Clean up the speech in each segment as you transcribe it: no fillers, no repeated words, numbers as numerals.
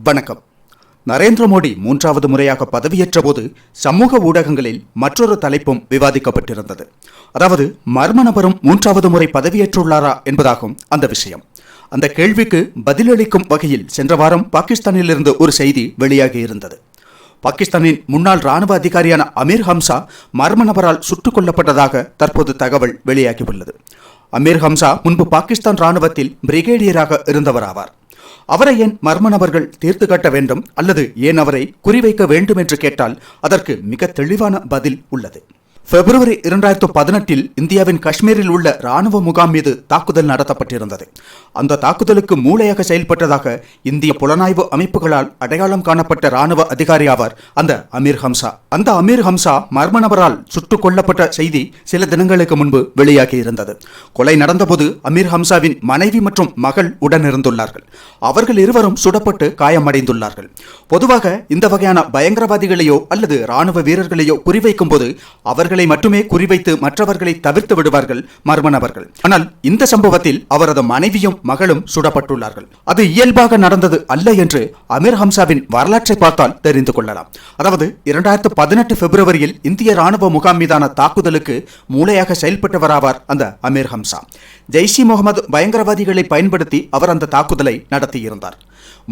வணக்கம். நரேந்திர மோடி 3வது முறையாக பதவியேற்ற போது சமூக ஊடகங்களில் மற்றொரு தலைப்பும் விவாதிக்கப்பட்டிருந்தது. அதாவது மர்ம நபரும் 3வது முறை பதவியேற்றுள்ளாரா என்பதாகும் அந்த விஷயம். அந்த கேள்விக்கு பதிலளிக்கும் வகையில் சென்ற வாரம் பாகிஸ்தானிலிருந்து ஒரு செய்தி வெளியாகியிருந்தது. பாகிஸ்தானின் முன்னாள் ராணுவ அதிகாரியான அமீர் ஹம்சா மர்ம நபரால் சுட்டுக் கொல்லப்பட்டதாக தற்போது தகவல் வெளியாகியுள்ளது. அமீர் ஹம்சா முன்பு பாகிஸ்தான் ராணுவத்தில் பிரிகேடியராக இருந்தவராவார். அவரை ஏன் மர்ம நபர்கள் தீர்த்து கட்ட வேண்டும் அல்லது ஏன் அவரை குறிவைக்க வேண்டும் என்று கேட்டால் அதற்கு மிக தெளிவான பதில் உள்ளது. பிப்ரவரி 2018 இந்தியாவின் காஷ்மீரில் உள்ள ராணுவ முகாம் மீது தாக்குதல் நடத்தப்பட்டிருந்தது. அந்த தாக்குதலுக்கு மூளையாக செயல்பட்டதாக இந்திய புலனாய்வு அமைப்புகளால் அடையாளம் காணப்பட்ட ராணுவ அதிகாரி ஆவார் அந்த அமீர் ஹம்சா. அந்த அமீர் ஹம்சா மர்ம நபரால் சுட்டுக் கொல்லப்பட்ட செய்தி சில தினங்களுக்கு முன்பு வெளியாகி இருந்தது. கொலை நடந்தபோது அமீர் ஹம்சாவின் மனைவி மற்றும் மகள் உடனிருந்துள்ளார்கள். அவர்கள் இருவரும் சுடப்பட்டு காயமடைந்துள்ளார்கள். பொதுவாக இந்த வகையான பயங்கரவாதிகளையோ அல்லது ராணுவ வீரர்களையோ குறிவைக்கும் போது அவர்களை மட்டுமே குறிவைத்து மற்றவர்களை தவிர்த்து விடுவார்கள் மர்ம நபர்கள். ஆனால் இந்த சம்பவத்தில் அவரது மனைவியும் மகளும் சுடப்பட்டுள்ளார்கள். அது இயல்பாக நடந்தது அல்ல என்று அமீர் ஹம்சாவின் வரலாற்றை பார்த்தால் தெரிந்து கொள்ளலாம். அதாவது 2018 பிப்ரவரியில் இந்திய ராணுவ முகாம் மீதான தாக்குதலுக்கு மூளையாக செயல்பட்டவராவார் அந்த அமீர் ஹம்சா. ஜெய்ஷ் இ முகமது பயங்கரவாதிகளை பயன்படுத்தி அவர் அந்த தாக்குதலை நடத்தியிருந்தார்.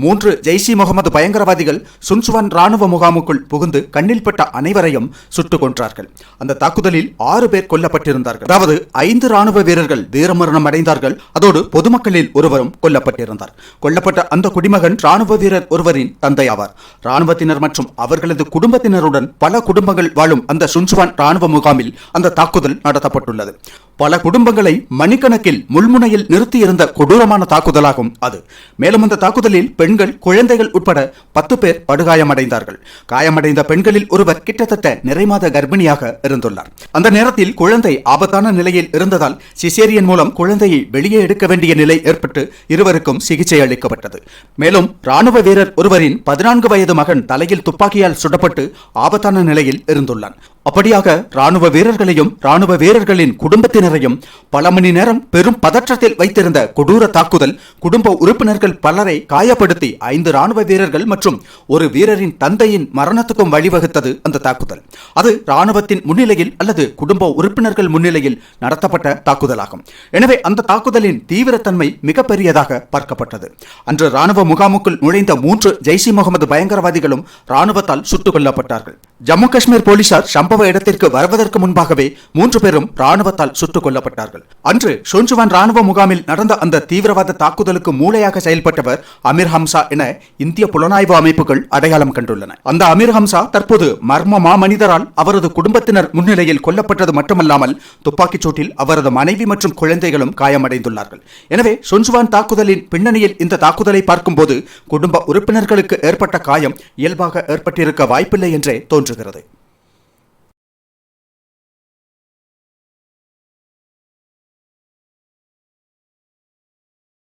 3 ஜெய்ஷ் இ முகமது பயங்கரவாதிகள் சுன்சுவான் ராணுவ முகாமுக்குள் புகுந்து கண்ணில் பட்ட அனைவரையும் சுட்டுக் கொன்றார்கள். அந்த தாக்குதலில் 6 பேர் கொல்லப்பட்டிருந்தார்கள். அதாவது 5 ராணுவ வீரர்கள் வீரமரணம் அடைந்தார்கள். அதோடு பொதுமக்களில் ஒருவரும் கொல்லப்பட்டிருந்தார். கொல்லப்பட்ட அந்த குடிமகன் ராணுவ வீரர் ஒருவரின் தந்தை ஆவார். ராணுவத்தினர் மற்றும் அவர்களது குடும்பத்தினருடன் பல குடும்பங்கள் வாழும் அந்த சுன்சுவான் ராணுவ முகாமில் அந்த தாக்குதல் நடத்தப்பட்டுள்ளது. பல குடும்பங்களை மணிக்கணக்கில் முள்முனையில் நிறுத்தியிருந்த கொடூரமான தாக்குதலாகும் அது. மேலும் அந்த தாக்குதலில் பெண்கள், குழந்தைகள் உட்பட 10 பேர் படுகாயமடைந்தார்கள். காயமடைந்த பெண்களில் ஒருவர் கிட்டத்தட்ட நிறைமாத கர்ப்பிணியாக இருந்துள்ளார். அந்த நேரத்தில் குழந்தை ஆபத்தான நிலையில் இருந்ததால் சிசேரியன் மூலம் குழந்தையை வெளியே எடுக்க வேண்டிய நிலை ஏற்பட்டு இருவருக்கும் சிகிச்சை அளிக்கப்பட்டது. மேலும் ராணுவ வீரர் ஒருவரின் 14 வயது மகன் தலையில் துப்பாக்கியால் சுடப்பட்டு ஆபத்தான நிலையில் இருந்துள்ளான். அப்படியாக ராணுவ வீரர்களையும் ராணுவ வீரர்களின் குடும்பத்தினரையும் பல மணி நேரம் பெரும் பதற்றத்தில் வைத்திருந்த கொடூர தாக்குதல் குடும்ப உறுப்பினர்கள் பலரை காயப்படுத்தி 5 ராணுவ வீரர்கள் மற்றும் ஒரு வீரரின் தந்தையின் மரணத்துக்கும் வழிவகுத்தது அந்த தாக்குதல். அது ராணுவத்தின் முன்னிலையில் அல்லது குடும்ப உறுப்பினர்கள் முன்னிலையில் நடத்தப்பட்ட தாக்குதலாகும். எனவே அந்த தாக்குதலின் தீவிரத்தன்மை மிகப்பெரியதாக பார்க்கப்பட்டது. அன்று ராணுவ முகாமுக்குள் நுழைந்த 3 ஜெய்ஷ் இ முகமது பயங்கரவாதிகளும் ராணுவத்தால் சுட்டுக் கொல்லப்பட்டார்கள். ஜம்மு காஷ்மீர் போலீசார் சம்பவ இடத்திற்கு வருவதற்கு முன்பாகவே 3 பேரும் ராணுவத்தால் சுட்டுக் கொல்லப்பட்டார்கள். அன்று சுன்சுவான் ராணுவ முகாமில் நடந்த அந்த தீவிரவாத தாக்குதலுக்கு மூளையாக செயல்பட்டவர் அமீர் ஹம்சா என இந்திய புலனாய்வு அமைப்புகள் அடையாளம் கண்டுள்ளன. அந்த அமீர் ஹம்சா தற்போது மர்ம மாமனிதரால் அவரது குடும்பத்தினர் முன்னிலையில் கொல்லப்பட்டது மட்டுமல்லாமல் துப்பாக்கிச் சூட்டில் அவரது மனைவி மற்றும் குழந்தைகளும் காயமடைந்துள்ளார்கள். எனவே சுன்சுவான் தாக்குதலின் பின்னணியில் இந்த தாக்குதலை பார்க்கும்போது குடும்ப உறுப்பினர்களுக்கு ஏற்பட்ட காயம் இயல்பாக ஏற்பட்டிருக்க வாய்ப்பில்லை என்றே தோன்றுகிறது.